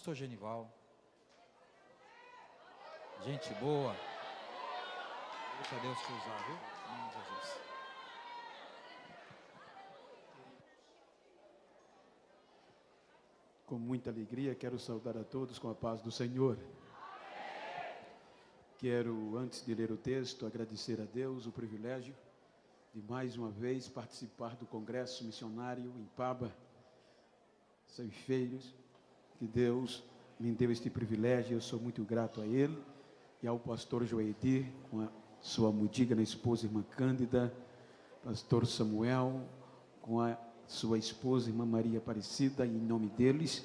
pastor Genival. Gente boa. Deixa Deus te usar, viu? Em nome de Jesus. Com muita alegria, quero saudar a todos com a paz do Senhor. Quero, antes de ler o texto, agradecer a Deus o privilégio de mais uma vez participar do Congresso Missionário em Paba, Ceifeiros, que Deus me deu este privilégio, eu sou muito grato a Ele, e ao pastor Joedir, com a sua mudigna esposa, irmã Cândida, pastor Samuel, com a sua esposa, irmã Maria Aparecida, em nome deles,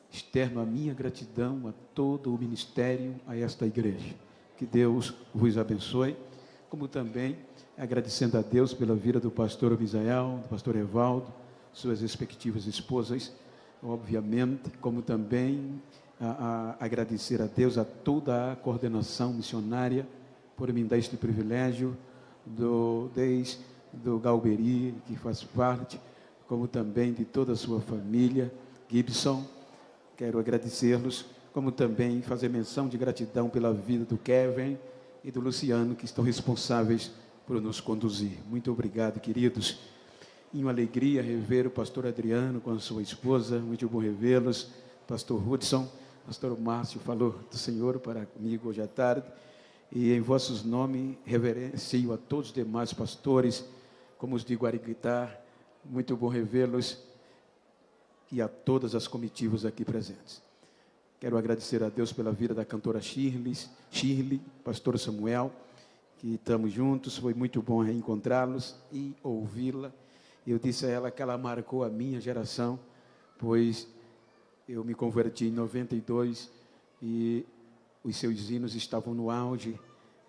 externo a minha gratidão a todo o ministério, a esta igreja. Que Deus vos abençoe, como também agradecendo a Deus pela vida do pastor Misael, do pastor Evaldo, suas respectivas esposas, obviamente, como também agradecer a Deus, a toda a coordenação missionária, por me dar este privilégio, desde do Galberi, que faz parte, como também de toda a sua família, Gibson, quero agradecê-los, como também fazer menção de gratidão pela vida do Kevin e do Luciano, que estão responsáveis por nos conduzir. Muito obrigado, queridos. E uma alegria rever o pastor Adriano com a sua esposa, muito bom revê-los, pastor Hudson, pastor Márcio falou do Senhor para comigo hoje à tarde, e em vossos nomes reverencio a todos os demais pastores, como os de Guariguitá, muito bom revê-los, e a todas as comitivas aqui presentes. Quero agradecer a Deus pela vida da cantora Shirley, pastor Samuel, que estamos juntos, foi muito bom reencontrá-los e ouvi-la. Eu disse a ela que ela marcou a minha geração, pois eu me converti em 92 e os seus hinos estavam no auge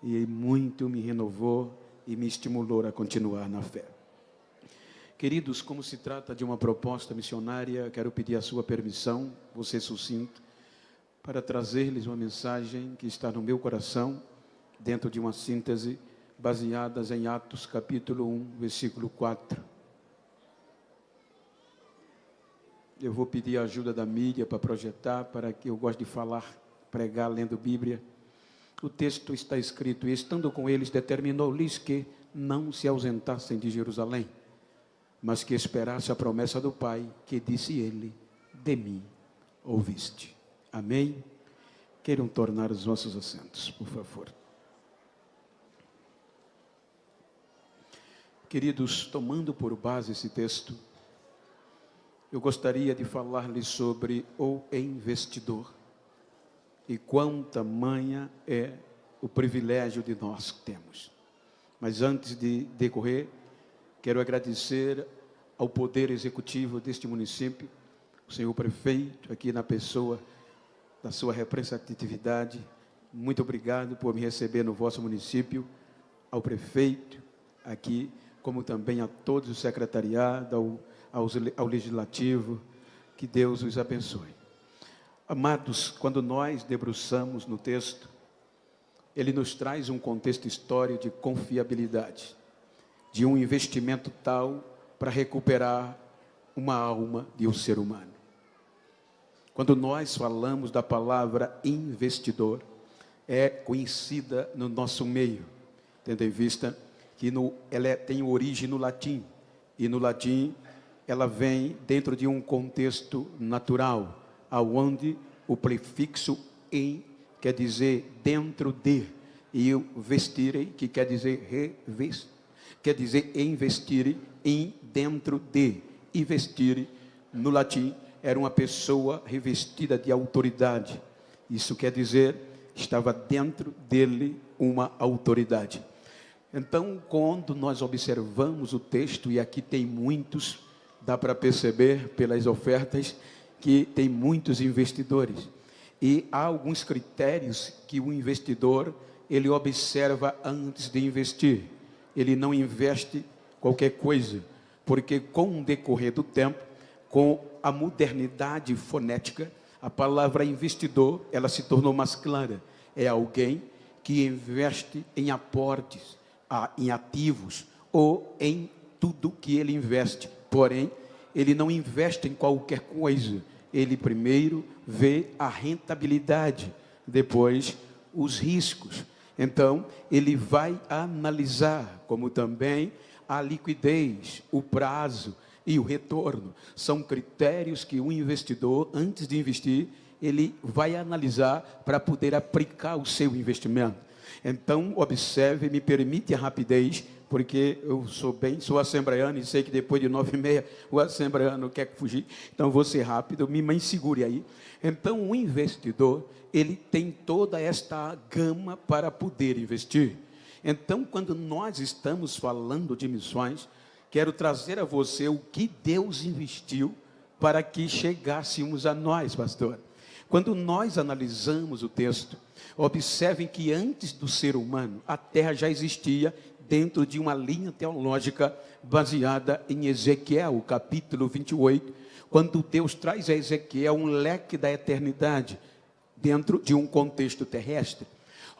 e muito me renovou e me estimulou a continuar na fé. Queridos, como se trata de uma proposta missionária, quero pedir a sua permissão, vou ser sucinto, para trazer-lhes uma mensagem que está no meu coração, dentro de uma síntese baseada em Atos capítulo 1, versículo 4. Eu vou pedir a ajuda da mídia para projetar, para que eu gosto de falar, pregar, lendo Bíblia. O texto está escrito: e estando com eles, determinou-lhes que não se ausentassem de Jerusalém, mas que esperasse a promessa do Pai, que disse ele: de mim ouviste. Amém? Queiram tornar os vossos assentos, por favor. Queridos, tomando por base esse texto, eu gostaria de falar-lhes sobre o investidor e quão tamanha é o privilégio de nós que temos. Mas antes de decorrer, quero agradecer ao poder executivo deste município, o senhor prefeito, aqui na pessoa da sua representatividade. Muito obrigado por me receber no vosso município, ao prefeito aqui, como também a todos o secretariado, ao legislativo. Que Deus os abençoe. Amados, quando nós debruçamos no texto, ele nos traz um contexto histórico de confiabilidade, de um investimento tal para recuperar uma alma de um ser humano. Quando nós falamos da palavra investidor, é conhecida no nosso meio, tendo em vista que ela tem origem no latim, e no latim ela vem dentro de um contexto natural, aonde o prefixo em quer dizer dentro de, e o vestirem, que quer dizer revestir, quer dizer investir em dentro de, e vestir no latim era uma pessoa revestida de autoridade. Isso quer dizer, estava dentro dele uma autoridade. Então, quando nós observamos o texto, e aqui tem muitos, dá para perceber pelas ofertas, que tem muitos investidores. E há alguns critérios que o investidor, ele observa antes de investir. Ele não investe qualquer coisa, porque com o decorrer do tempo, com a modernidade fonética, a palavra investidor, ela se tornou mais clara. É alguém que investe em aportes, em ativos, ou em tudo que ele investe. Porém, ele não investe em qualquer coisa, ele primeiro vê a rentabilidade, depois os riscos. Então, ele vai analisar, como também a liquidez, o prazo e o retorno. São critérios que o investidor, antes de investir, ele vai analisar para poder aplicar o seu investimento. Então, observe, me permite a rapidez, porque eu sou assembleano e sei que depois de 9h30 o assembleano quer fugir, então vou ser rápido, me segure aí. Então, o investidor, ele tem toda esta gama para poder investir. Então, quando nós estamos falando de missões, quero trazer a você o que Deus investiu para que chegássemos a nós, pastor. Quando nós analisamos o texto, observem que antes do ser humano, a terra já existia dentro de uma linha teológica baseada em Ezequiel, capítulo 28, quando Deus traz a Ezequiel um leque da eternidade dentro de um contexto terrestre.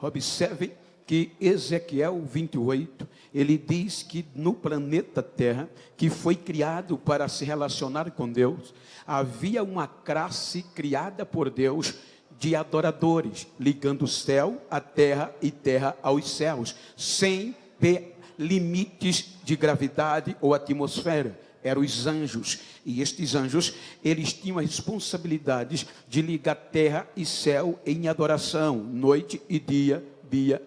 Observem que Ezequiel 28, ele diz que no planeta Terra, que foi criado para se relacionar com Deus, havia uma classe criada por Deus de adoradores, ligando o céu à terra e terra aos céus, sem ter limites de gravidade ou atmosfera. Eram os anjos, e estes anjos, eles tinham a responsabilidade de ligar terra e céu em adoração, noite e dia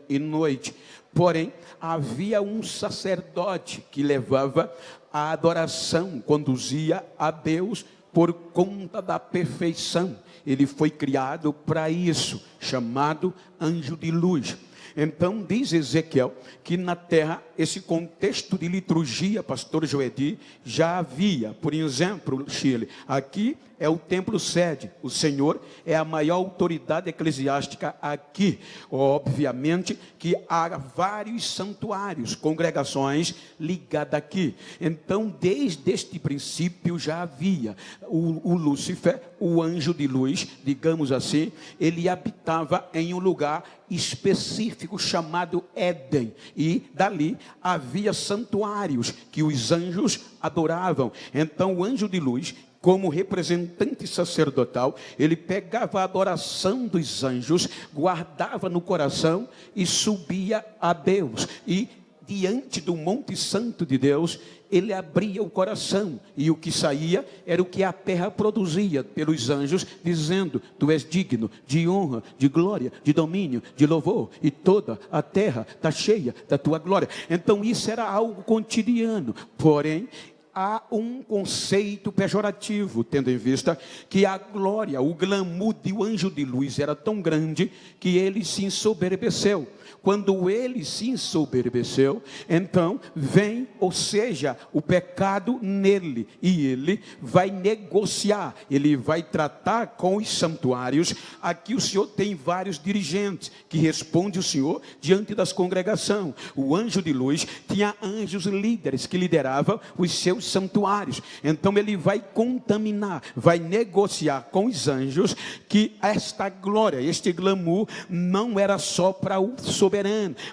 e noite. Porém, havia um sacerdote que levava a adoração, conduzia a Deus por conta da perfeição. Ele foi criado para isso, chamado anjo de luz. Então, diz Ezequiel que na terra, esse contexto de liturgia, pastor Joedi, já havia. Por exemplo, Chile, aqui é o templo sede, o Senhor é a maior autoridade eclesiástica aqui. Obviamente que há vários santuários, congregações ligadas aqui. Então, desde este princípio já havia o Lúcifer, o anjo de luz, digamos assim, ele habitava em um lugar específico chamado Éden, e dali havia santuários que os anjos adoravam. Então o anjo de luz, como representante sacerdotal, ele pegava a adoração dos anjos, guardava no coração e subia a Deus, e diante do Monte Santo de Deus, ele abria o coração, e o que saía era o que a terra produzia pelos anjos, dizendo: tu és digno de honra, de glória, de domínio, de louvor, e toda a terra está cheia da tua glória. Então isso era algo cotidiano, porém há um conceito pejorativo, tendo em vista que a glória, o glamour do anjo de luz era tão grande que ele se ensoberbeceu. Quando ele se ensoberbeceu, então vem, ou seja, o pecado nele, e ele vai negociar, ele vai tratar com os santuários. Aqui o Senhor tem vários dirigentes que respondem o Senhor diante das congregações. O anjo de luz tinha anjos líderes que lideravam os seus santuários. Então ele vai contaminar, vai negociar com os anjos que esta glória, este glamour não era só para o soberano,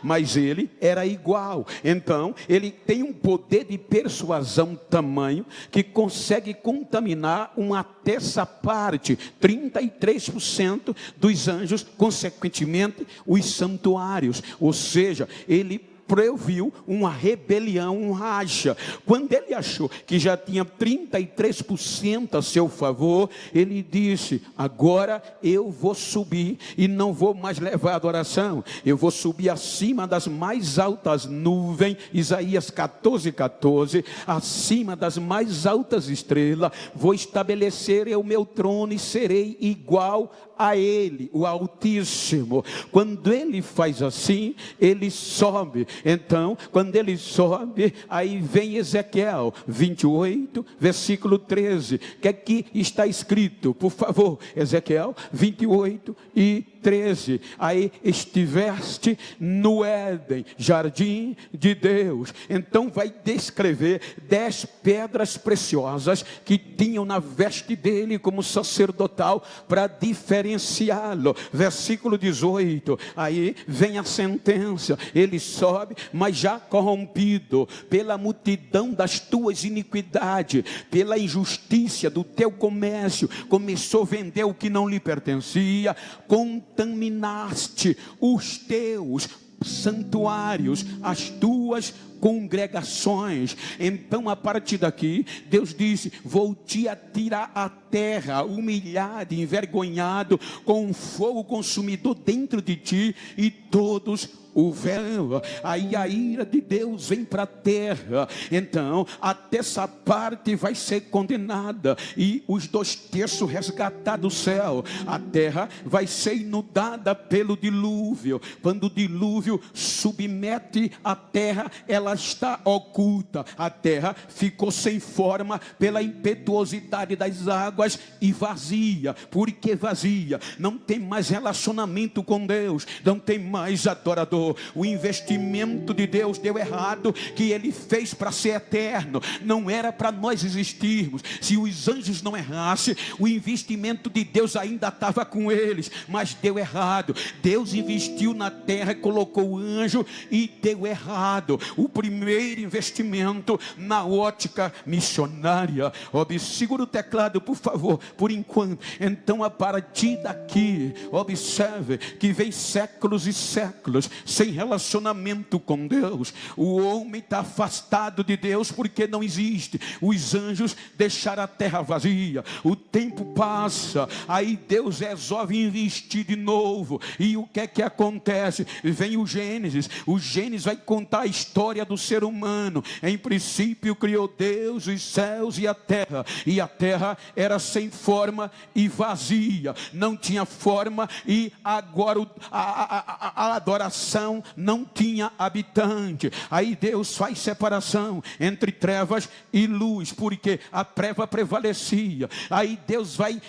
mas ele era igual. Então ele tem um poder de persuasão tamanho que consegue contaminar uma terça parte, 33% dos anjos, consequentemente os santuários. Ou seja, ele previu uma rebelião, um racha. Quando ele achou que já tinha 33% a seu favor, ele disse: agora eu vou subir e não vou mais levar adoração, eu vou subir acima das mais altas nuvens, Isaías 14:14, acima das mais altas estrelas, vou estabelecer o meu trono e serei igual a ele, o Altíssimo. Quando ele faz assim, ele sobe. Então, quando ele sobe, aí vem Ezequiel 28, versículo 13, que aqui está escrito, por favor, Ezequiel 28 e 13, aí estiveste no Éden, jardim de Deus. Então vai descrever 10 pedras preciosas que tinham na veste dele como sacerdotal para diferenciá-lo. Versículo 18, aí vem a sentença, ele sobe Sobe, mas já corrompido pela multidão das tuas iniquidades, pela injustiça do teu comércio, começou a vender o que não lhe pertencia, contaminaste os teus santuários, as tuas congregações. Então, a partir daqui, Deus disse: vou te atirar à terra, humilhado, envergonhado, com um fogo consumidor dentro de ti, e todos o véu. Aí a ira de Deus vem para a terra. Então a terça parte vai ser condenada, e os 2/3 resgatados do céu. A terra vai ser inundada pelo dilúvio. Quando o dilúvio submete a terra, ela está oculta. A terra ficou sem forma pela impetuosidade das águas e vazia. Por que vazia? Não tem mais relacionamento com Deus, não tem mais adorador. O investimento de Deus deu errado, que Ele fez para ser eterno, não era para nós existirmos. Se os anjos não errassem, o investimento de Deus ainda estava com eles, mas deu errado. Deus investiu na terra, colocou o anjo, e deu errado. O primeiro investimento na ótica missionária. Segura o teclado, por favor, por enquanto. Então, a partir daqui, observe que vem séculos e séculos sem relacionamento com Deus. O homem está afastado de Deus porque não existe. Os anjos deixaram a terra vazia. O tempo passa, aí Deus resolve investir de novo. E o que é que acontece? Vem o Gênesis. O Gênesis vai contar a história do ser humano. Em princípio criou Deus os céus e a terra era sem forma e vazia, não tinha forma, e agora a adoração não tinha habitante. Aí Deus faz separação entre trevas e luz, porque a treva prevalecia. Aí Deus vai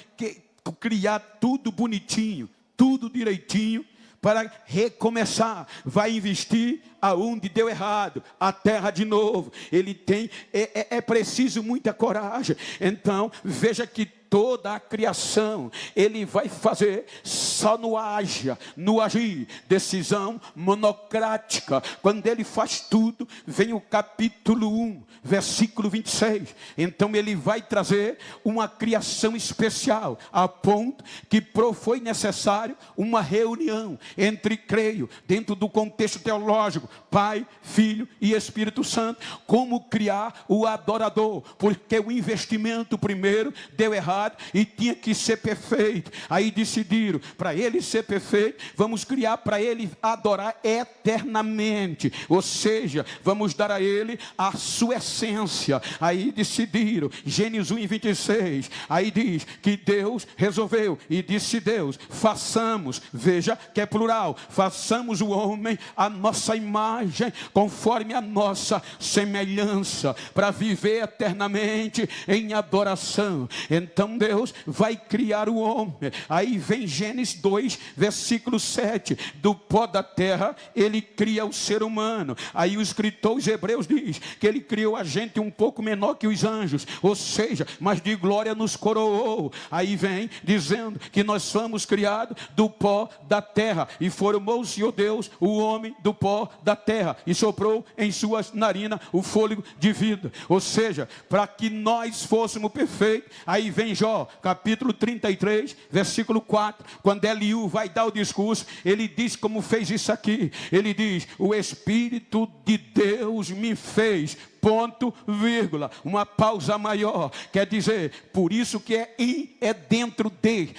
criar tudo bonitinho, tudo direitinho, para recomeçar. Vai investir aonde deu errado, a terra de novo. Ele tem, é preciso muita coragem. Então veja que toda a criação Ele vai fazer só no agir, decisão monocrática. Quando Ele faz tudo, vem o capítulo 1, versículo 26. Então Ele vai trazer uma criação especial, a ponto que foi necessário uma reunião entre, creio, dentro do contexto teológico, Pai, Filho e Espírito Santo, como criar o adorador, porque o investimento primeiro deu errado e tinha que ser perfeito. Aí decidiram, para ele ser perfeito, vamos criar para ele adorar eternamente, ou seja, vamos dar a ele a sua essência. Aí decidiram, Gênesis 1:26, aí diz que Deus resolveu, e disse Deus: façamos, veja que é plural, façamos o homem a nossa imagem, conforme a nossa semelhança, para viver eternamente em adoração. Então Deus vai criar o homem. Aí vem Gênesis 2, versículo 7. Do pó da terra Ele cria o ser humano. Aí o escritor aos Hebreus diz que Ele criou a gente um pouco menor que os anjos, ou seja, mas de glória nos coroou. Aí vem dizendo que nós fomos criados do pó da terra, e formou o Senhor Deus o homem do pó da terra, e soprou em suas narinas o fôlego de vida. Ou seja, para que nós fôssemos perfeitos. Aí vem Jó, capítulo 33, versículo 4, quando Eliú vai dar o discurso, ele diz como fez isso aqui. Ele diz: o Espírito de Deus me fez, ponto, vírgula, uma pausa maior, quer dizer, por isso que é dentro de,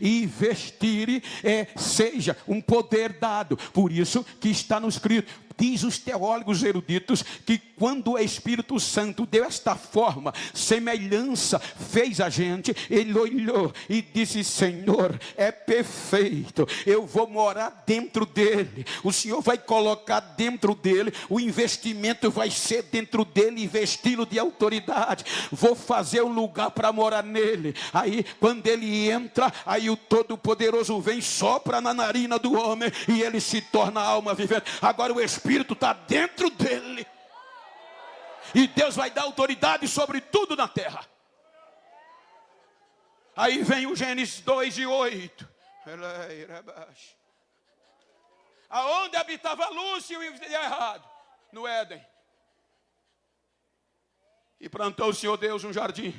e vestir seja um poder dado, por isso que está no escrito. Diz os teólogos eruditos que quando o Espírito Santo deu esta forma, semelhança, fez a gente, ele olhou e disse: Senhor, é perfeito, eu vou morar dentro dele, o Senhor vai colocar dentro dele, o investimento vai ser dentro dele, investi-lo de autoridade, vou fazer um lugar para morar nele. Aí quando ele entra, aí o Todo-Poderoso vem, sopra na narina do homem, e ele se torna alma vivente. Agora o Espírito está dentro dele, e Deus vai dar autoridade sobre tudo na terra. Aí vem o Gênesis 2:8. Aonde habitava a luz e o errado? No Éden. E plantou o Senhor Deus um jardim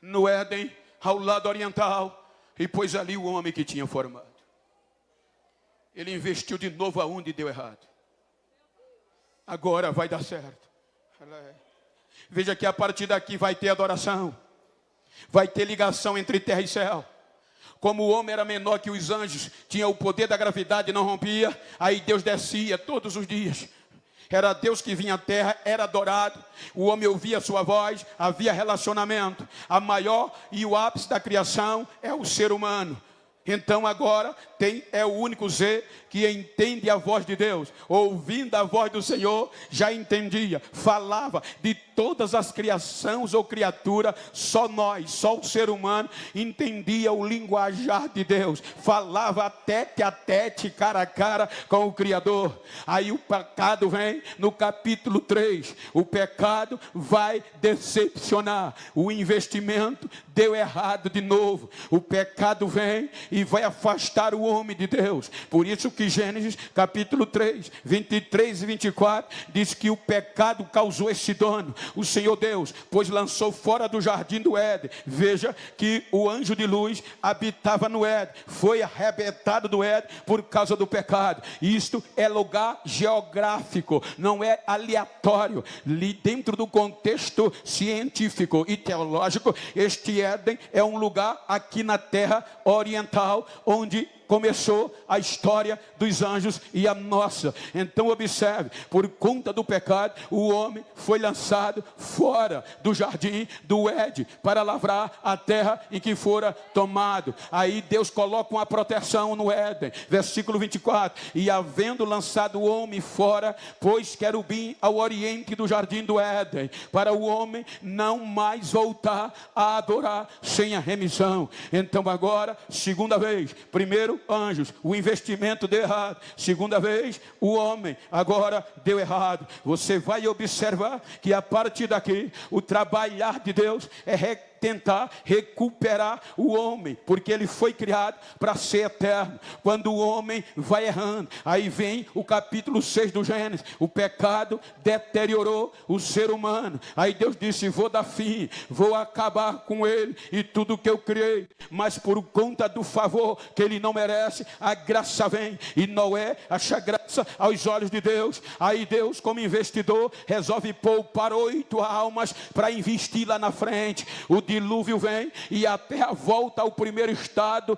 no Éden, ao lado oriental, e pôs ali o homem que tinha formado. Ele investiu de novo aonde deu errado. Agora vai dar certo. Veja que a partir daqui vai ter adoração, vai ter ligação entre terra e céu. Como o homem era menor que os anjos, tinha o poder da gravidade, não rompia, aí Deus descia todos os dias. Era Deus que vinha à terra, era adorado, o homem ouvia a sua voz, havia relacionamento. A maior e o ápice da criação é o ser humano. Então agora é o único ser que entende a voz de Deus. Ouvindo a voz do Senhor, já entendia, falava de todas as criações ou criaturas, só nós, só o ser humano entendia o linguajar de Deus. Falava tete a tete, cara a cara com o Criador. Aí o pecado vem no capítulo 3. O pecado vai decepcionar. O investimento deu errado de novo. O pecado vem e vai afastar o homem de Deus. Por isso que Gênesis capítulo 3, 23 e 24 diz que o pecado causou esse dano. O Senhor Deus, pois lançou fora do jardim do Éden. Veja que o anjo de luz habitava no Éden, foi arrebentado do Éden por causa do pecado. Isto é lugar geográfico, não é aleatório. Ali dentro do contexto científico e teológico, este Éden é um lugar aqui na terra oriental, onde começou a história dos anjos e a nossa. Então observe, por conta do pecado, o homem foi lançado fora do jardim do Éden para lavrar a terra em que fora tomado. Aí Deus coloca uma proteção no Éden. Versículo 24: e havendo lançado o homem fora, pôs querubim ao oriente do jardim do Éden, para o homem não mais voltar a adorar sem a remissão. Então agora, segunda vez, primeiro anjos, o investimento deu errado. Segunda vez, o homem agora deu errado. Você vai observar que a partir daqui, o trabalhar de Deus é tentar recuperar o homem, porque ele foi criado para ser eterno. Quando o homem vai errando, aí vem o capítulo 6 do Gênesis. O pecado deteriorou o ser humano. Aí Deus disse: vou dar fim, vou acabar com ele e tudo que eu criei. Mas por conta do favor que ele não merece, a graça vem, e Noé acha graça aos olhos de Deus. Aí Deus, como investidor, resolve poupar 8 almas para investir lá na frente. O dilúvio vem e a terra volta ao primeiro estado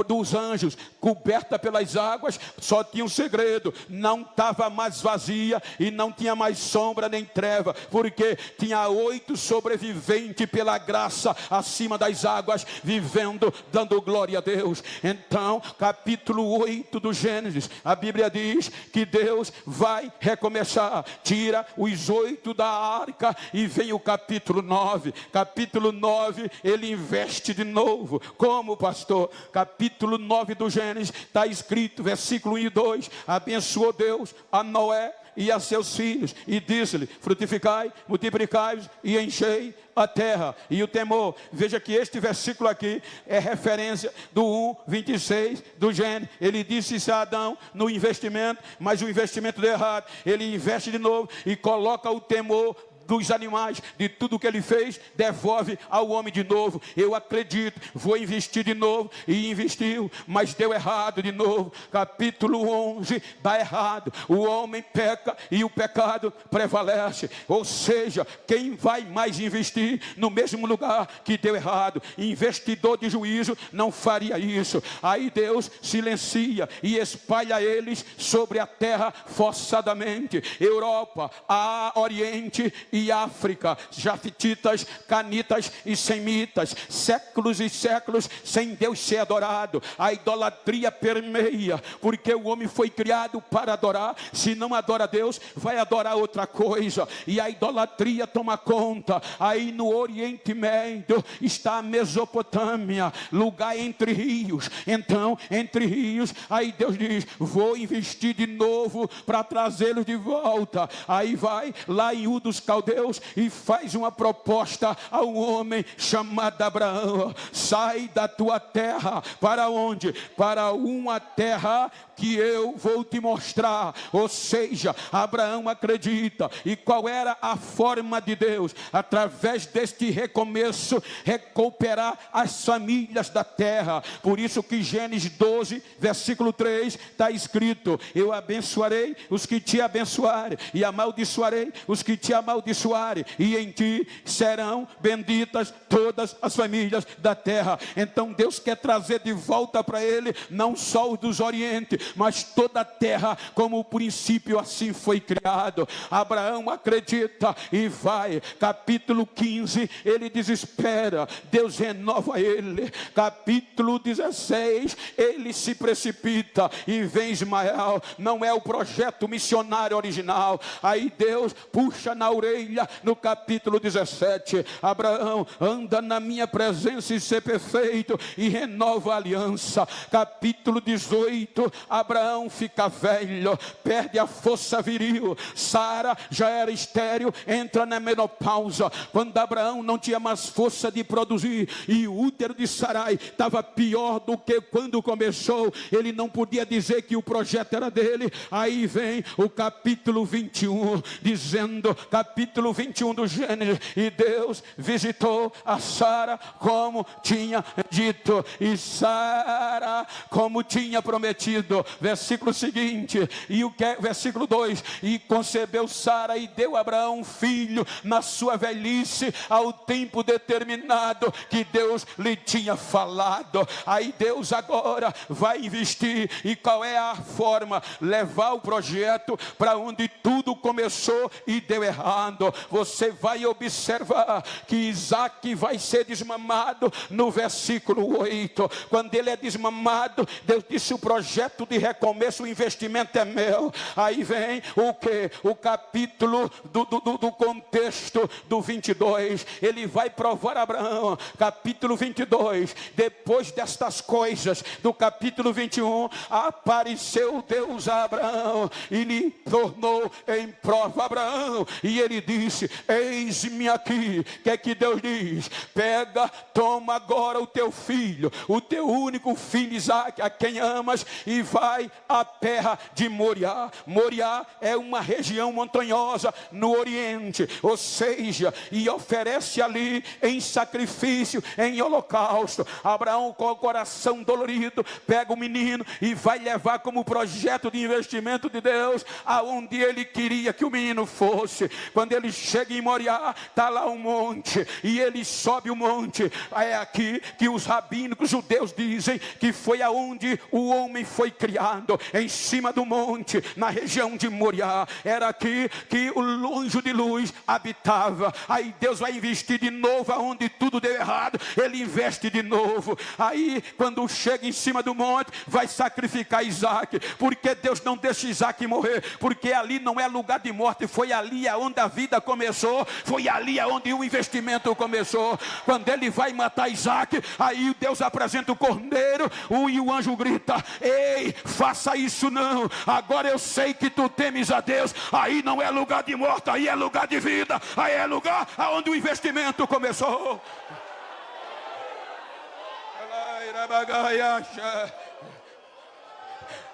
dos anjos, coberta pelas águas. Só tinha um segredo: não estava mais vazia e não tinha mais sombra nem treva, porque tinha 8 sobreviventes pela graça acima das águas, vivendo, dando glória a Deus. Então, capítulo 8 do Gênesis, a Bíblia diz que Deus vai recomeçar, tira os 8 da arca e vem o capítulo 9. Capítulo 9, ele investe de novo. Como, pastor? Capítulo 9 do Gênesis, está escrito, versículo 1 e 2: abençoou Deus a Noé e a seus filhos, e disse-lhe: frutificai, multiplicai-vos e enchei a terra. E o temor, veja que este versículo aqui é referência do 1:26 do Gênesis. Ele disse isso a Adão no investimento, mas o investimento deu errado. Ele investe de novo e coloca o temor dos animais, de tudo que ele fez, devolve ao homem de novo. Eu acredito, vou investir de novo, e investiu, mas deu errado de novo. Capítulo 11, dá errado, o homem peca e o pecado prevalece. Ou seja, quem vai mais investir no mesmo lugar que deu errado? Investidor de juízo não faria isso. Aí Deus silencia e espalha eles sobre a terra forçadamente. Europa, a Oriente e África, jafetitas, canitas e semitas, séculos e séculos sem Deus ser adorado. A idolatria permeia, porque o homem foi criado para adorar. Se não adora Deus, vai adorar outra coisa, e a idolatria toma conta. Aí no Oriente Médio está a Mesopotâmia, lugar entre rios. Então, entre rios, aí Deus diz: vou investir de novo para trazê-los de volta. Aí vai lá em Ur dos Caldeus, caldeus e faz uma proposta a um homem chamado Abraão: sai da tua terra. Para onde? Para uma terra que eu vou te mostrar. Ou seja, Abraão acredita. E qual era a forma de Deus? Através deste recomeço, recuperar as famílias da terra. Por isso que Gênesis 12, versículo 3, está escrito: eu abençoarei os que te abençoarem, e amaldiçoarei os que te amaldiçoarem, e em ti serão benditas todas as famílias da terra. Então Deus quer trazer de volta para ele, não só os dos Oriente, mas toda a terra, como o princípio assim foi criado. Abraão acredita e vai. Capítulo 15, ele desespera, Deus renova ele. Capítulo 16, ele se precipita e vem Ismael. Não é o projeto missionário original. Aí Deus puxa na orelha no capítulo 17: Abraão, anda na minha presença e ser perfeito, e renova a aliança. Capítulo 18, Abraão fica velho, perde a força viril. Sara já era estéril, entra na menopausa. Quando Abraão não tinha mais força de produzir, e o útero de Sarai estava pior do que quando começou, ele não podia dizer que o projeto era dele. Aí vem o capítulo 21, dizendo, capítulo 21 do Gênesis: e Deus visitou a Sara como tinha dito, e Sara como tinha prometido. Versículo seguinte, e o que é? Versículo 2: e concebeu Sara e deu a Abraão um filho na sua velhice, ao tempo determinado que Deus lhe tinha falado. Aí Deus agora vai investir. E qual é a forma? Levar o projeto para onde tudo começou e deu errado. Você vai observar que Isaac vai ser desmamado no versículo 8. Quando ele é desmamado, Deus disse: o projeto de recomeço, o investimento é meu. Aí vem o que? O capítulo do contexto do 22. Ele vai provar Abraão. Capítulo 22. Depois destas coisas, do capítulo 21, apareceu Deus a Abraão e lhe tornou em prova Abraão. E ele disse: eis-me aqui. O que é que Deus diz? Pega, toma agora o teu filho, o teu único filho Isaque, a quem amas, e vai à terra de Moriá. Moriá é uma região montanhosa no Oriente, ou seja, e oferece ali em sacrifício, em holocausto. Abraão, com o coração dolorido, pega o menino e vai levar como projeto de investimento de Deus aonde ele queria que o menino fosse. Quando ele chega em Moriá, está lá um monte, e ele sobe o monte. É aqui que os rabínicos judeus dizem que foi aonde o homem foi criado, em cima do monte, na região de Moriá. Era aqui que o anjo de luz habitava. Aí Deus vai investir de novo aonde tudo deu errado, ele investe de novo. Aí quando chega em cima do monte, vai sacrificar Isaque. Porque Deus não deixa Isaque morrer? Porque ali não é lugar de morte, foi ali aonde a vida começou, foi ali aonde o investimento começou. Quando ele vai matar Isaque, aí Deus apresenta o cordeiro, e o anjo grita: ei, faça isso não, agora eu sei que tu temes a Deus. Aí não é lugar de morte, aí é lugar de vida, aí é lugar aonde o investimento começou.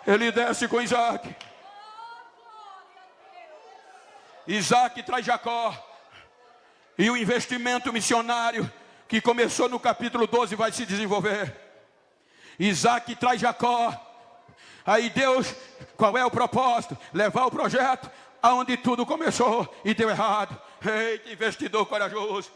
Ele desce com Isaque. Isaque traz Jacó. E o investimento missionário que começou no capítulo 12 vai se desenvolver. Isaque traz Jacó. Aí Deus, qual é o propósito? Levar o projeto aonde tudo começou e deu errado. Eita, investidor corajoso.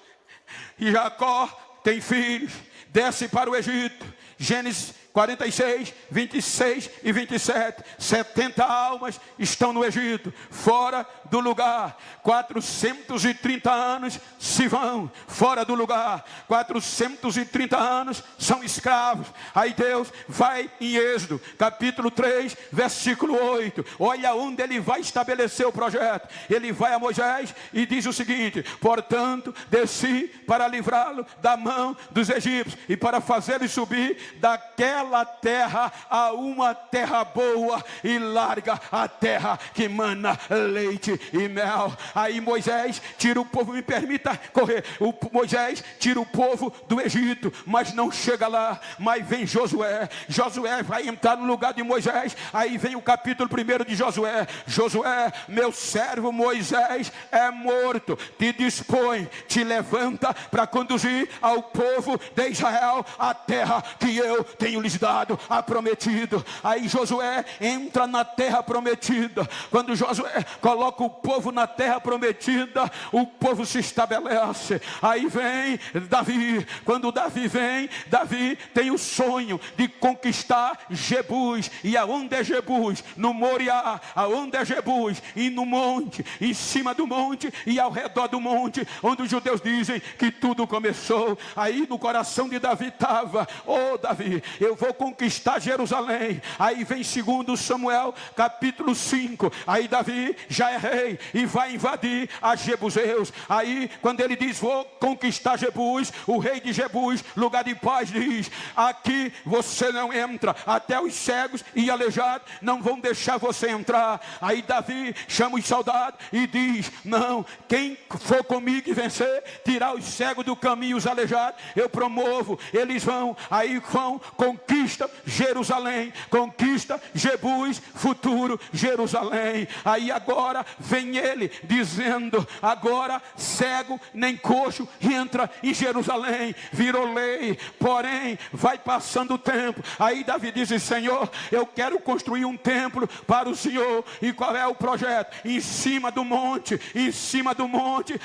E Jacó tem filhos, desce para o Egito. Gênesis 46, 26 e 27. 70 almas estão no Egito, fora do lugar. 430 anos se vão fora do lugar. 430 anos são escravos. Aí Deus vai em Êxodo, capítulo 3, versículo 8. Olha onde ele vai estabelecer o projeto. Ele vai a Moisés e diz o seguinte: portanto, desci para livrá-lo da mão dos egípcios e para fazê-lo subir daquela bela terra, a uma terra boa e larga, a terra que mana leite e mel. Aí Moisés tira o povo, me permita correr, Moisés tira o povo do Egito, mas não chega lá. Mas vem Josué, Josué vai entrar no lugar de Moisés. Aí vem o capítulo 1 de Josué. Josué, meu servo Moisés é morto, te dispõe, te levanta para conduzir ao povo de Israel a terra que eu tenho lhes dado, a prometido. Aí Josué entra na terra prometida. Quando Josué coloca o povo na terra prometida, o povo se estabelece. Aí vem Davi. Quando Davi vem, Davi tem o sonho de conquistar Jebus. E aonde é Jebus? No Moriá. Aonde é Jebus? E no monte, em cima do monte e ao redor do monte, onde os judeus dizem que tudo começou. Aí no coração de Davi estava: oh Davi, eu vou conquistar Jerusalém. Aí vem 2 Samuel capítulo 5. Aí Davi já é rei e vai invadir a Jebuseus. Aí quando ele diz vou conquistar Jebus, o rei de Jebus, lugar de paz, diz: aqui você não entra, até os cegos e aleijados não vão deixar você entrar. Aí Davi chama os soldados e diz: não, quem for comigo e vencer, tirar os cegos do caminho, os aleijados, eu promovo. Eles vão, aí vão, conquista Jerusalém, conquista Jebus, futuro Jerusalém. Aí agora vem ele dizendo: agora cego nem coxo entra em Jerusalém, virou lei. Porém vai passando o tempo. Aí Davi diz: Senhor, eu quero construir um templo para o Senhor. E qual é o projeto? Em cima do monte,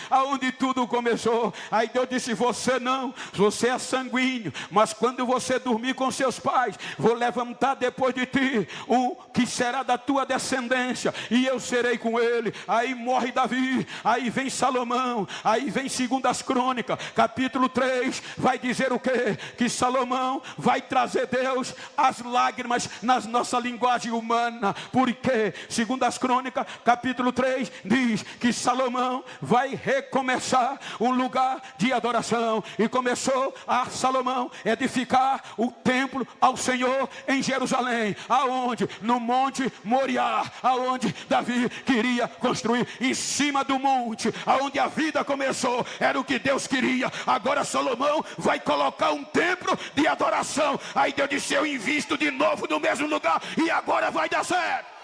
aonde tudo começou. Aí Deus disse: você não, você é sanguíneo, mas quando você dormir com seus pais, vou levantar depois de ti um que será da tua descendência, e eu serei com ele. Aí morre Davi. Aí vem Salomão. Aí vem 2 Crônicas capítulo 3, vai dizer o quê? Que Salomão vai trazer Deus as lágrimas na nossa linguagem humana. Porque 2 Crônicas capítulo 3 diz que Salomão vai recomeçar um lugar de adoração. E começou a Salomão edificar o templo ao Senhor em Jerusalém. Aonde? No monte Moriá, aonde Davi queria construir. Em cima do monte, aonde a vida começou, era o que Deus queria. Agora Salomão vai colocar um templo de adoração. Aí Deus disse: eu invisto de novo no mesmo lugar, e agora vai dar certo.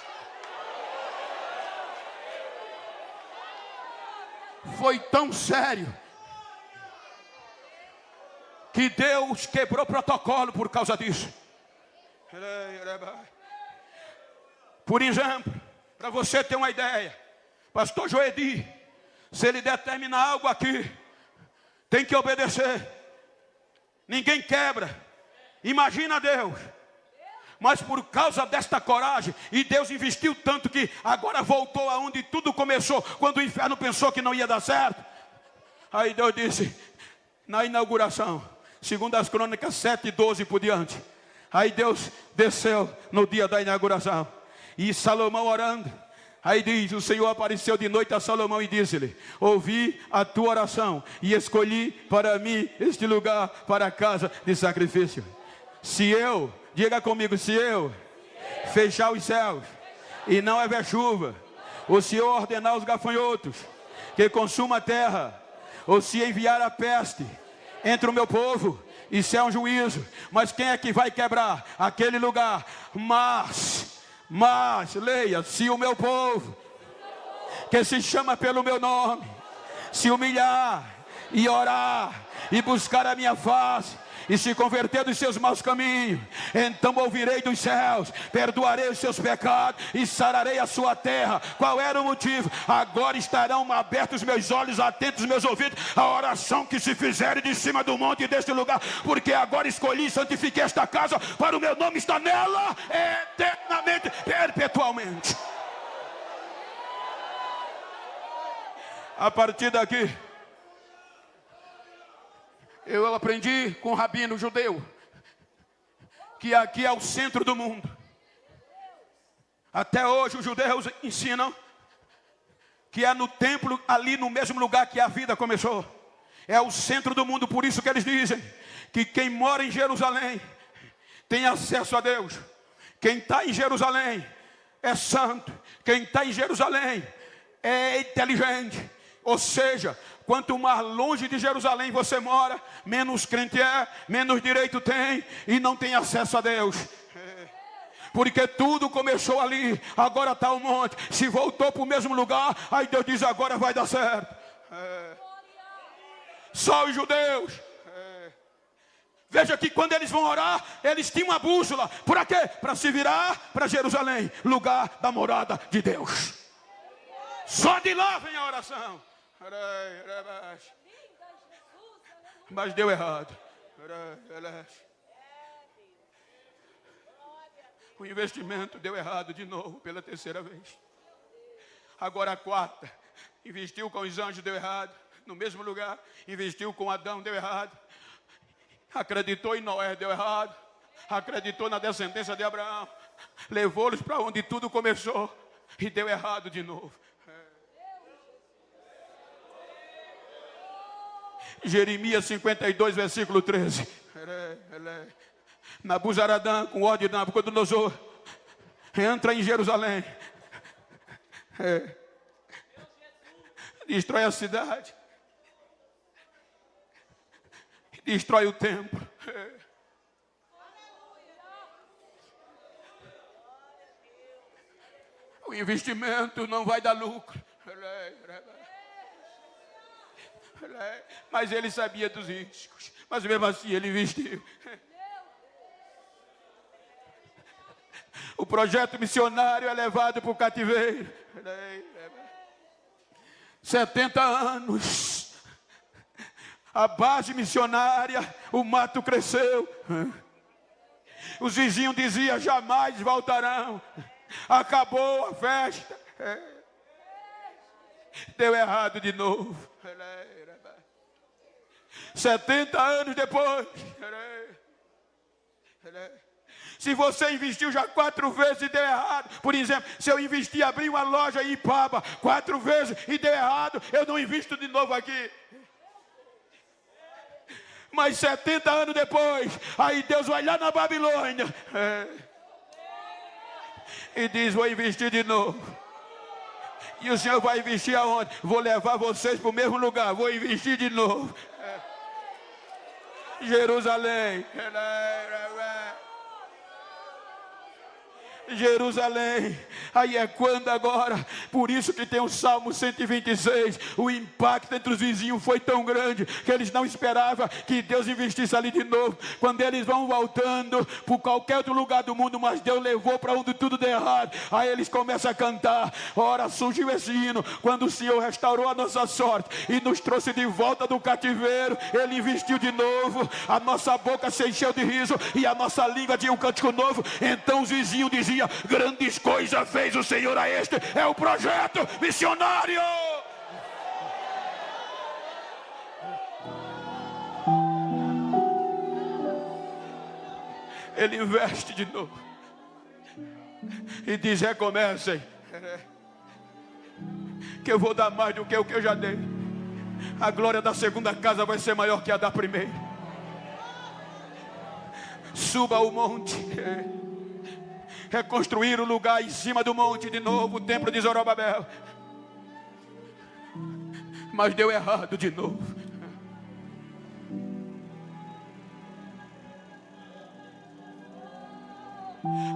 Foi tão sério que Deus quebrou protocolo por causa disso. Por exemplo, para você ter uma ideia, pastor Joedi, se ele determinar algo aqui, tem que obedecer. Ninguém quebra. Imagina Deus. Mas por causa desta coragem, e Deus investiu tanto que agora voltou aonde tudo começou, quando o inferno pensou que não ia dar certo. Aí Deus disse, na inauguração, 2 Crônicas 7:12 por diante. Aí Deus desceu no dia da inauguração, e Salomão orando. Aí diz: o Senhor apareceu de noite a Salomão e disse-lhe: ouvi a tua oração e escolhi para mim este lugar para a casa de sacrifício. Se eu, diga comigo, se eu fechar os céus e não haver chuva, ou se eu ordenar os gafanhotos que consuma a terra, ou se enviar a peste entre o meu povo, isso é um juízo. Mas quem é que vai quebrar aquele lugar? Mas, leia, se o meu povo, que se chama pelo meu nome, se humilhar e orar e buscar a minha face e se converter dos seus maus caminhos, então ouvirei dos céus, perdoarei os seus pecados e sararei a sua terra. Qual era o motivo? Agora estarão abertos os meus olhos, atentos os meus ouvidos, a oração que se fizerem de cima do monte deste lugar, porque agora escolhi e santifiquei esta casa para o meu nome estar nela eternamente, perpetualmente. A partir daqui, eu aprendi com um rabino judeu que aqui é o centro do mundo. Até hoje os judeus ensinam que é no templo, ali no mesmo lugar que a vida começou. É o centro do mundo, por isso que eles dizem que quem mora em Jerusalém tem acesso a Deus. Quem está em Jerusalém é santo. Quem está em Jerusalém é inteligente. Ou seja, quanto mais longe de Jerusalém você mora, menos crente é, menos direito tem e não tem acesso a Deus. Porque tudo começou ali, agora está o monte. Se voltou para o mesmo lugar, aí Deus diz: agora vai dar certo. Só os judeus. Veja que quando eles vão orar, eles tinham uma bússola. Para quê? Para se virar para Jerusalém, lugar da morada de Deus. Só de lá vem a oração. Mas deu errado. O investimento deu errado de novo, pela terceira vez. Agora a quarta. Investiu com os anjos, deu errado. No mesmo lugar. Investiu com Adão, deu errado. Acreditou em Noé, deu errado. Acreditou na descendência de Abraão. Levou-los para onde tudo começou. E deu errado de novo. Jeremias 52, versículo 13. Nabuzaradã, com ódio de Nabucodonosor, entra em Jerusalém, destrói a cidade, destrói o templo. O investimento não vai dar lucro. Mas ele sabia dos riscos, mas mesmo assim ele investiu. O projeto missionário é levado para o cativeiro. 70 anos. A base missionária, o mato cresceu. Os vizinhos diziam: jamais voltarão. Acabou a festa. Deu errado de novo. 70 anos depois. Se você investiu já 4 vezes e deu errado. Por exemplo, se eu investir em abrir uma loja em Ipaba 4 vezes e deu errado, eu não invisto de novo aqui. Mas 70 anos depois, aí Deus vai lá na Babilônia e diz: vou investir de novo. E o Senhor vai investir aonde? Vou levar vocês para o mesmo lugar. Vou investir de novo. Jerusalém. Jerusalém. Aí é quando agora, por isso que tem o Salmo 126, o impacto entre os vizinhos foi tão grande, que eles não esperavam que Deus investisse ali de novo. Quando eles vão voltando por qualquer outro lugar do mundo, mas Deus levou para onde tudo deu errado, aí eles começam a cantar. Ora, surgiu esse hino, quando o Senhor restaurou a nossa sorte e nos trouxe de volta do cativeiro, Ele investiu de novo, a nossa boca se encheu de riso e a nossa língua tinha um cântico novo. Então os vizinhos diziam: grandes coisas fez o Senhor a este. É o projeto missionário. Ele investe de novo e diz: recomecem, que eu vou dar mais do que o que eu já dei. A glória da segunda casa vai ser maior que a da primeira. Suba o monte, reconstruir o lugar em cima do monte de novo, o templo de Zorobabel. Mas deu errado de novo.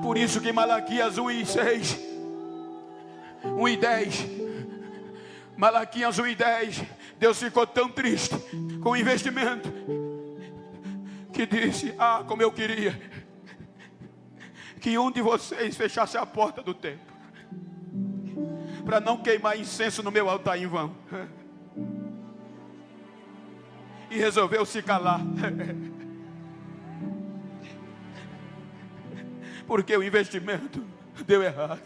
Por isso que Malaquias 1:6, 1:10, Malaquias 1:10, Deus ficou tão triste com o investimento que disse: ah, como eu queria que um de vocês fechasse a porta do templo, para não queimar incenso no meu altar em vão. E resolveu se calar, porque o investimento deu errado.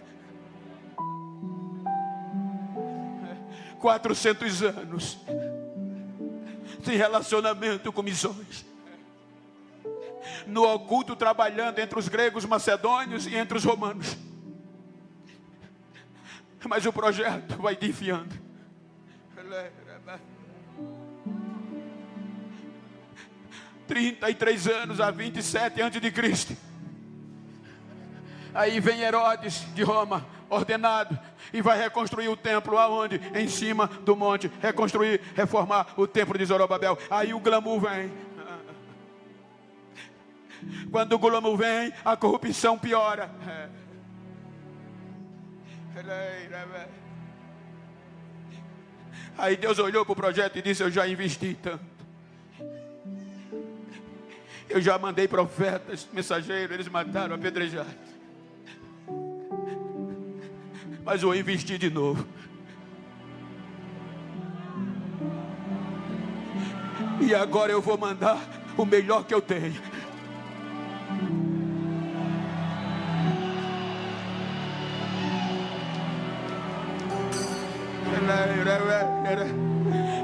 400 anos sem relacionamento com missões, no oculto, trabalhando entre os gregos macedônios e entre os romanos. Mas o projeto vai desfiando. 33 anos a 27 antes de Cristo, Aí vem Herodes de Roma, ordenado, e vai reconstruir o templo aonde? Em cima do monte, reconstruir, reformar o templo de Zorobabel. Aí o glamour vem. Quando o glamour vem, a corrupção piora. Aí Deus olhou para o projeto e disse: eu já investi tanto. Eu já mandei profetas, mensageiros, eles mataram, apedrejaram. Mas eu investi de novo. E agora eu vou mandar o melhor que eu tenho.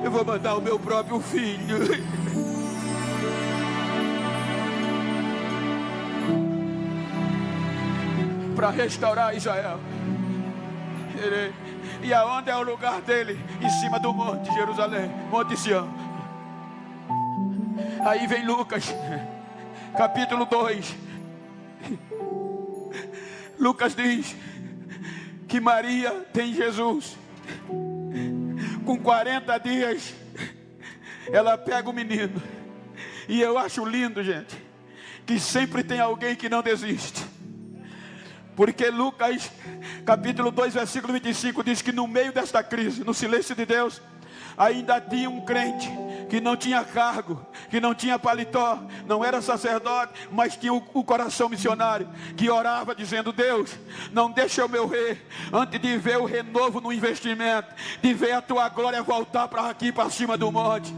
Eu vou mandar o meu próprio filho. Para restaurar Israel. E aonde é o lugar dele? Em cima do monte de Jerusalém, Monte Sião. Aí vem Lucas, capítulo 2. Lucas diz que Maria tem Jesus. Com 40 dias ela pega o menino. E eu acho lindo, gente, que sempre tem alguém que não desiste. Porque Lucas, capítulo 2, versículo 25, diz que no meio desta crise, no silêncio de Deus, ainda tinha um crente que não tinha cargo, que não tinha paletó, não era sacerdote, mas tinha o coração missionário, que orava dizendo: Deus, não deixa eu morrer antes de ver o renovo no investimento, de ver a tua glória voltar para aqui, para cima do monte.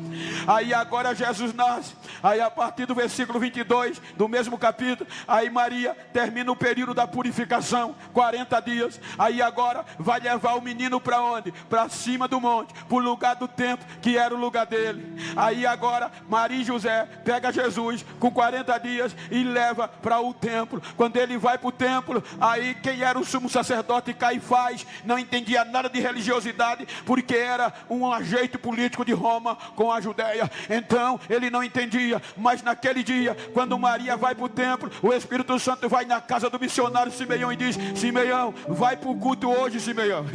Aí agora Jesus nasce. Aí a partir do versículo 22 do mesmo capítulo, aí Maria termina o período da purificação, 40 dias. Aí agora vai levar o menino para onde? Para cima do monte, para o lugar do templo, que era o lugar dele. Aí agora Maria e José pega Jesus com 40 dias e leva para o templo. Quando ele vai para o templo, aí quem era o sumo sacerdote? Caifás. Não entendia nada de religiosidade, porque era um ajeito político de Roma com a Judéia. Então ele não entendia. Mas naquele dia, quando Maria vai para o templo, o Espírito Santo vai na casa do missionário Simeão e diz: Simeão, vai para o culto hoje, Simeão.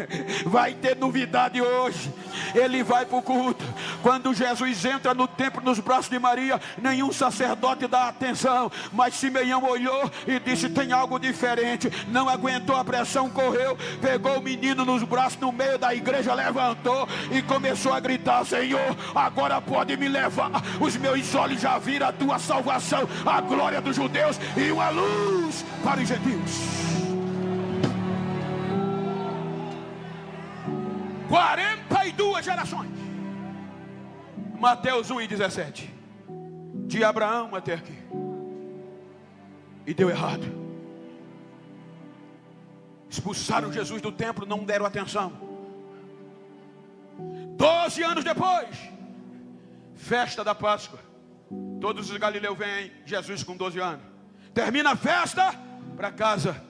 Vai ter novidade hoje. Ele vai para o culto. Quando Jesus entra no templo nos braços de Maria, nenhum sacerdote dá atenção, mas Simeão olhou e disse: tem algo diferente. Não aguentou a pressão, correu, pegou o menino nos braços, no meio da igreja, levantou e começou a gritar: Senhor, agora pode me levar. Os meus olhos já viram a tua salvação, a glória dos judeus e uma luz para os gentios. 42 gerações. Mateus 1:17. De Abraão até aqui. E deu errado. Expulsaram Jesus do templo, não deram atenção. 12 anos depois, festa da Páscoa. Todos os galileus vêm, Jesus com 12 anos. Termina a festa, para casa.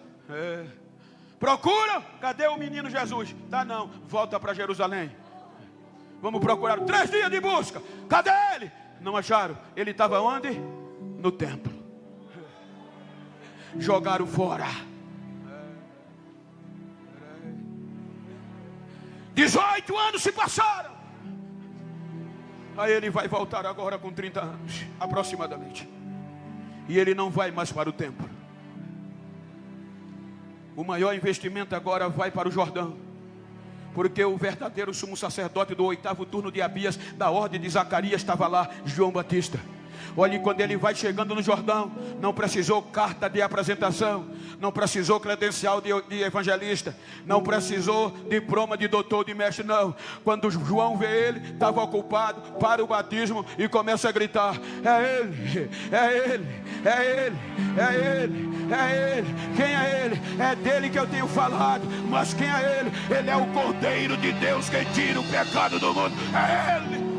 Procura, cadê o menino Jesus? Tá não, volta para Jerusalém. Vamos procurar, 3 dias de busca. Cadê ele? Não acharam. Ele estava onde? No templo. Jogaram fora. 18 anos se passaram. Aí ele vai voltar agora com 30 anos, aproximadamente. E ele não vai mais para o templo. O maior investimento agora vai para o Jordão. Porque o verdadeiro sumo sacerdote do 8º turno de Abias, da ordem de Zacarias, estava lá, João Batista. Olha, quando ele vai chegando no Jordão, não precisou carta de apresentação, não precisou credencial de evangelista, não precisou diploma de doutor, de mestre, não. Quando João vê ele, estava ocupado, para o batismo e começa a gritar: é ele, é ele, é ele, é ele, é ele. Quem é ele? É dele que eu tenho falado. Mas quem é ele? Ele é o Cordeiro de Deus que tira o pecado do mundo. É ele.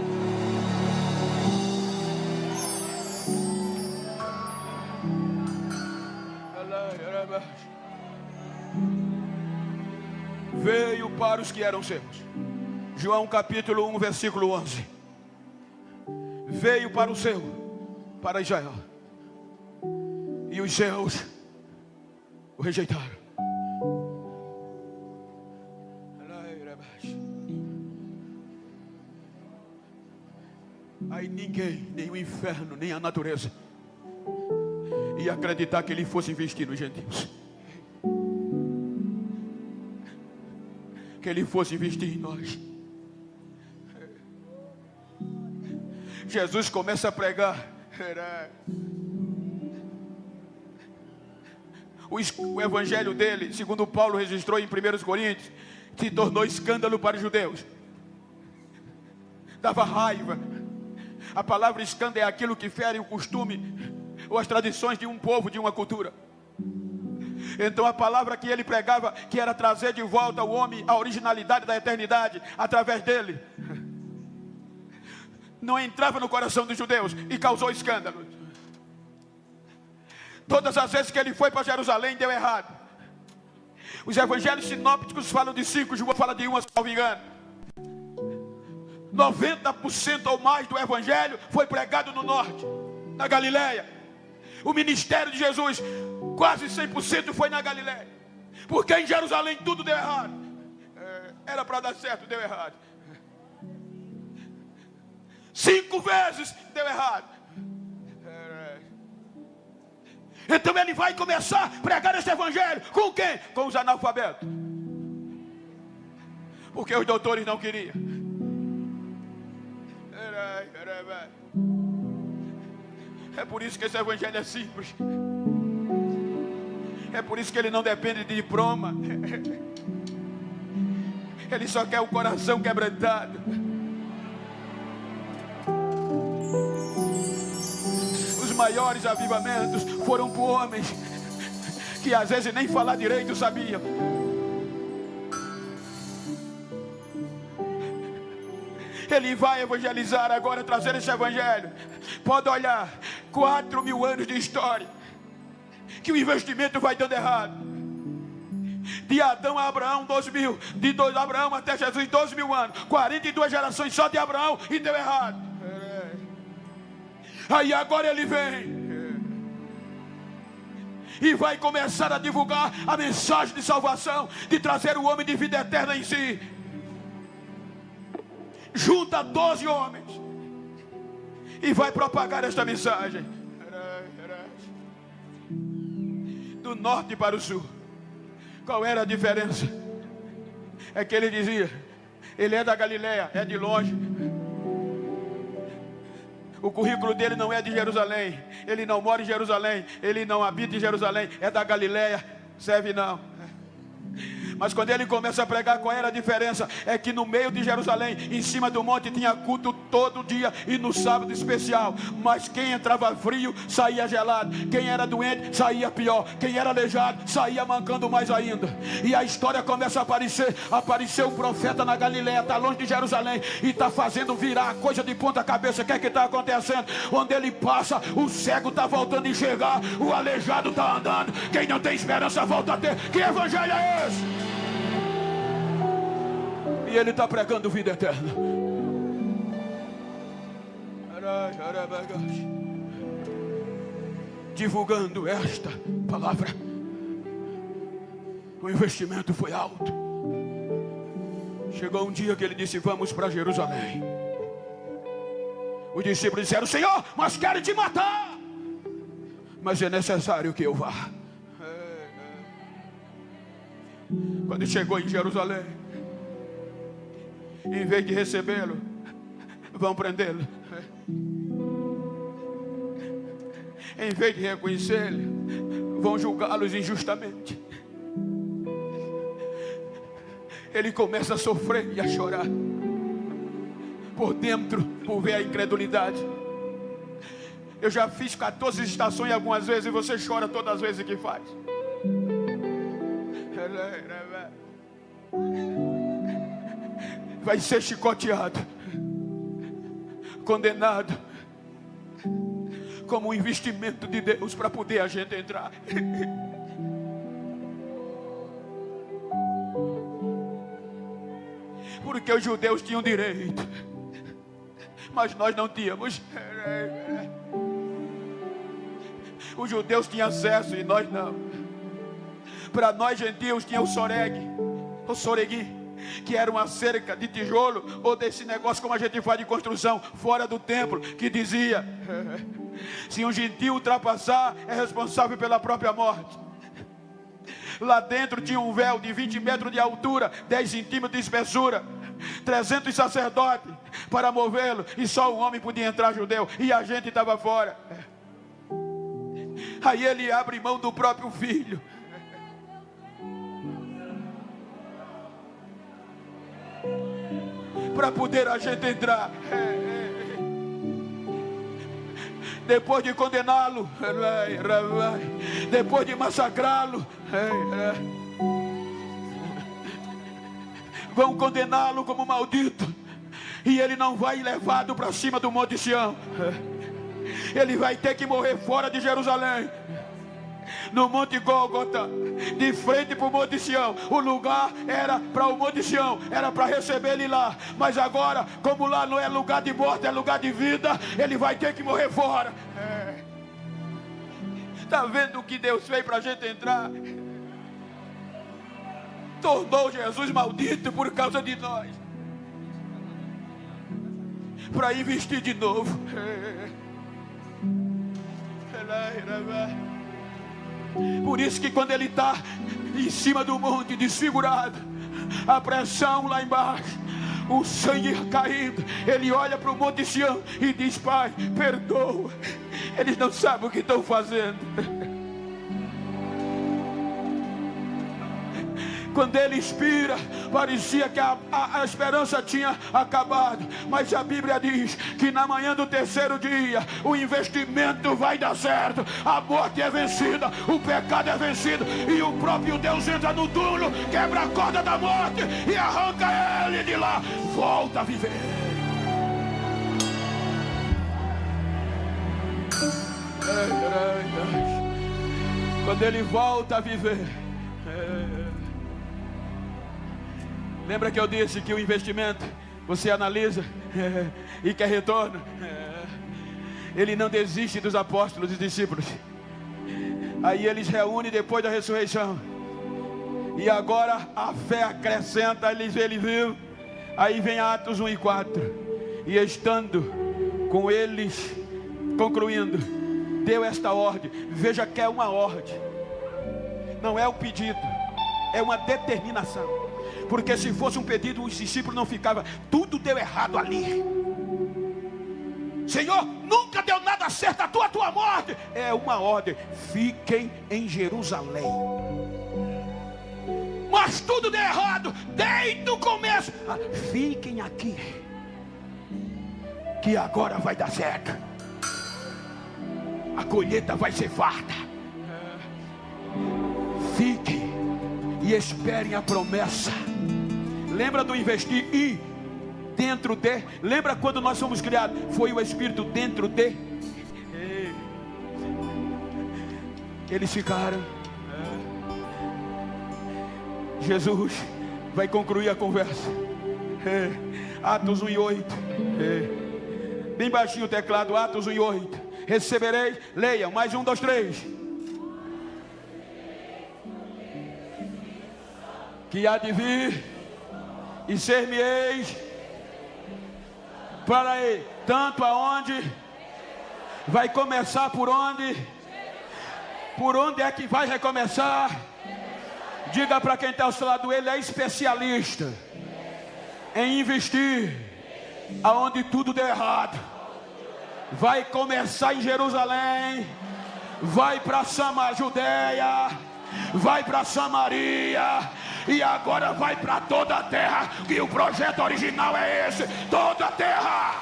Veio para os que eram seus. João capítulo 1, versículo 11. Veio para o seu, para Israel. E os seus o rejeitaram. Aí ninguém, nem o inferno, nem a natureza, ia acreditar que ele fosse investir nos gentios, que ele fosse investir em nós. Jesus começa a pregar. O evangelho dele, segundo Paulo registrou em 1 Coríntios, se tornou escândalo para os judeus. Dava raiva. A palavra escândalo é aquilo que fere o costume ou as tradições de um povo, de uma cultura. Então a palavra que ele pregava, que era trazer de volta ao homem a originalidade da eternidade através dele, não entrava no coração dos judeus e causou escândalo. Todas as vezes que ele foi para Jerusalém, deu errado. Os evangelhos sinópticos falam de 5, João fala de 1, se não me engano. 90% ou mais do evangelho foi pregado no norte, na Galileia. O ministério de Jesus, quase 100% foi na Galileia. Porque em Jerusalém tudo deu errado. Era para dar certo, deu errado. 5 vezes deu errado. Então ele vai começar a pregar esse evangelho. Com quem? Com os analfabetos. Porque os doutores não queriam. É por isso que esse evangelho é simples. É por isso que ele não depende de diploma. Ele só quer o coração quebrantado. Os maiores avivamentos foram por homens que às vezes nem falar direito sabiam. Ele vai evangelizar agora, trazer esse evangelho. Pode olhar, 4.000 anos de história, que o investimento vai dando errado. De Adão a Abraão, 2.000. De Abraão até Jesus, 12.000 anos. 42 gerações só de Abraão e deu errado. Aí agora ele vem e vai começar a divulgar a mensagem de salvação, de trazer o homem de vida eterna em si. Junta 12 homens e vai propagar esta mensagem do norte para o sul. Qual era a diferença? É que ele dizia: ele é da Galileia, é de longe. O currículo dele não é de Jerusalém. Ele não mora em Jerusalém. Ele não habita em Jerusalém. É da Galileia. Serve não. Mas quando ele começa a pregar, qual era a diferença? É que no meio de Jerusalém, em cima do monte, tinha culto todo dia e no sábado especial. Mas quem entrava frio, saía gelado. Quem era doente, saía pior. Quem era aleijado, saía mancando mais ainda. E a história começa a aparecer. Apareceu um profeta na Galileia, está longe de Jerusalém, e está fazendo virar a coisa de ponta cabeça. O que é que está acontecendo? Onde ele passa, o cego está voltando a enxergar, o aleijado está andando. Quem não tem esperança volta a ter. Que evangelho é esse? E ele está pregando vida eterna. Divulgando esta palavra. O investimento foi alto. Chegou um dia que ele disse: vamos para Jerusalém. Os discípulos disseram: Senhor, mas querem te matar. Mas é necessário que eu vá. Quando chegou em Jerusalém, em vez de recebê-lo, vão prendê-lo. Em vez de reconhecê-lo, vão julgá-los injustamente. Ele começa a sofrer e a chorar por dentro, por ver a incredulidade. Eu já fiz 14 estações algumas vezes, e você chora todas as vezes que faz. Vai ser chicoteado, condenado, como um investimento de Deus para poder a gente entrar. Porque os judeus tinham direito, mas nós não tínhamos. Os judeus tinham acesso e nós não. Para nós gentios tinha o soregui, que era uma cerca de tijolo, ou desse negócio como a gente faz de construção, fora do templo, que dizia: se um gentio ultrapassar, é responsável pela própria morte. Lá dentro tinha um véu de 20 metros de altura, 10 centímetros de espessura, 300 sacerdotes para movê-lo, e só um homem podia entrar, judeu, e a gente estava fora. Aí ele abre mão do próprio filho, para poder a gente entrar. Depois de condená-lo, depois de massacrá-lo, vão condená-lo como maldito, e ele não vai levado para cima do Monte Sião. Ele vai ter que morrer fora de Jerusalém, no Monte Gólgota, de frente para o Monte Sião. O lugar era para o Monte Sião, era para receber ele lá, mas agora, como lá não é lugar de morte, é lugar de vida, ele vai ter que morrer fora. Está vendo o que Deus fez para a gente entrar? Tornou Jesus maldito por causa de nós, para investir de novo. Por isso que quando ele está em cima do monte, desfigurado, a pressão lá embaixo, o sangue caindo, ele olha para o Monte Sião e diz: Pai, perdoa, eles não sabem o que estão fazendo. Quando ele expira, parecia que a esperança tinha acabado, mas a Bíblia diz que na manhã do terceiro dia, o investimento vai dar certo, a morte é vencida, o pecado é vencido, e o próprio Deus entra no túmulo, quebra a corda da morte e arranca ele de lá, volta a viver. Quando ele volta a viver, lembra que eu disse que o investimento, você analisa e quer retorno? Ele não desiste dos apóstolos e discípulos. Aí eles reúnem depois da ressurreição, e agora a fé acrescenta, ele viu. Aí vem Atos 1 e 4, e estando com eles, concluindo, deu esta ordem. Veja que é uma ordem, não é um pedido, é uma determinação. Porque se fosse um pedido, os discípulos não ficavam. Tudo deu errado ali. Senhor, nunca deu nada certo a tua morte. É uma ordem: fiquem em Jerusalém. Mas tudo deu errado desde o começo. Fiquem aqui, que agora vai dar certo. A colheita vai ser farta. Fiquem e esperem a promessa. Lembra do investir e dentro de? Lembra quando nós fomos criados? Foi o Espírito dentro de. Eles ficaram. Jesus vai concluir a conversa. Atos 1 e 8. Bem baixinho o teclado, Atos 1 e 8. Recebereis, leiam, mais 1, 2, 3. Que há de vir e ser-me-eis para ele, tanto aonde vai começar, por onde é que vai recomeçar? Diga para quem está ao seu lado: ele é especialista em investir aonde tudo deu errado. Vai começar em Jerusalém, vai para Judéia, vai para Samaria, e agora vai para toda a terra, que o projeto original é esse, toda a terra.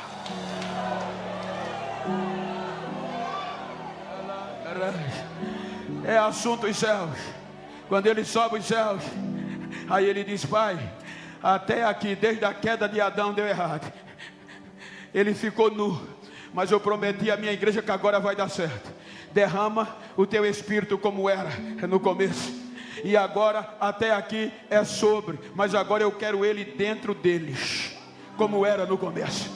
É assunto dos céus. Quando ele sobe os céus, aí ele diz: Pai, até aqui, desde a queda de Adão deu errado, ele ficou nu, mas eu prometi à minha igreja que agora vai dar certo. Derrama o teu espírito como era no começo. E agora até aqui é sobre, mas agora eu quero ele dentro deles, como era no começo.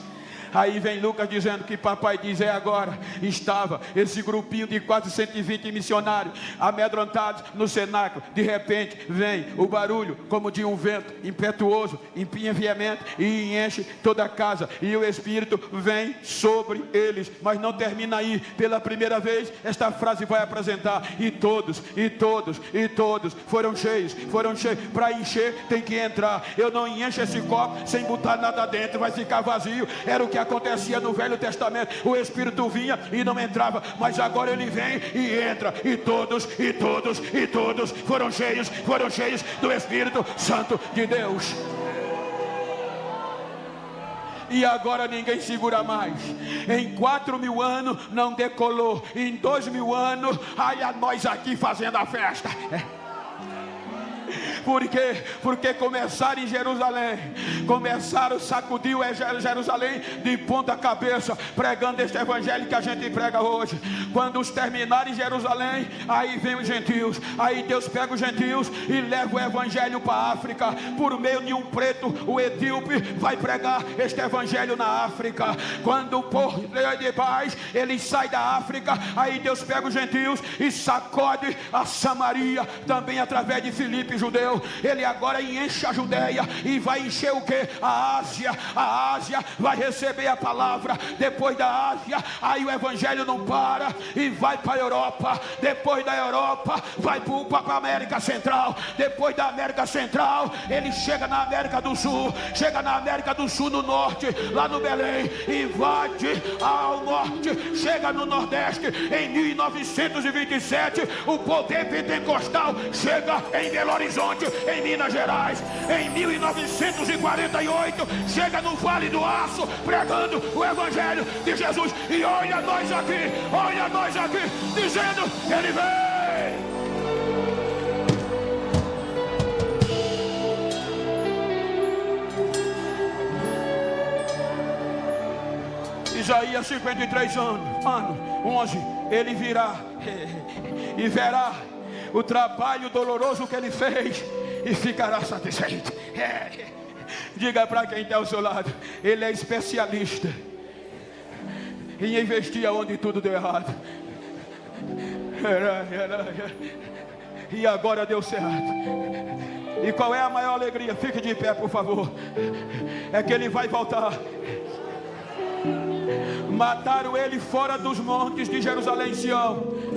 Aí vem Lucas dizendo que papai diz: é agora. Estava esse grupinho de quase 120 missionários amedrontados no cenáculo. De repente vem o barulho como de um vento impetuoso, enviamento, e enche toda a casa, e o Espírito vem sobre eles. Mas não termina aí. Pela primeira vez esta frase vai apresentar: e todos foram cheios. Para encher tem que entrar. Eu não encho esse copo sem botar nada dentro, vai ficar vazio. Era o que acontecia no Velho Testamento. O Espírito vinha e não entrava, mas agora ele vem e entra. E todos foram cheios do Espírito Santo de Deus. E agora ninguém segura mais. Em 4.000 anos não decolou. Em 2.000 anos, aí a nós aqui fazendo a festa. Por quê? Porque começaram em Jerusalém, começaram a sacudir Jerusalém de ponta cabeça, pregando este evangelho que a gente prega hoje. Quando os terminarem em Jerusalém, aí vem os gentios. Aí Deus pega os gentios e leva o evangelho para a África. Por meio de um preto, o etíope vai pregar este evangelho na África. Quando o povo de paz, ele sai da África, aí Deus pega os gentios e sacode a Samaria, também através de Filipe, judeu. Ele agora enche a Judeia e vai encher o que? A Ásia vai receber a palavra. Depois da Ásia, aí o evangelho não para e vai para a Europa. Depois da Europa, vai para a América Central. Depois da América Central, ele chega na América do Sul. Chega na América do Sul, no norte, lá no Belém, invade ao norte, chega no Nordeste. Em 1927, o poder pentecostal chega em Belo Horizonte, em Minas Gerais. Em 1948, chega no Vale do Aço, pregando o evangelho de Jesus. E olha nós aqui, dizendo: ele vem. Isaías 53 ano 11, ele virá e verá o trabalho doloroso que ele fez e ficará satisfeito. Diga para quem está ao seu lado: ele é especialista em investir onde tudo deu errado. E agora deu certo. E qual é a maior alegria? Fique de pé, por favor. É que ele vai voltar. Mataram ele fora dos montes de Jerusalém, Sião.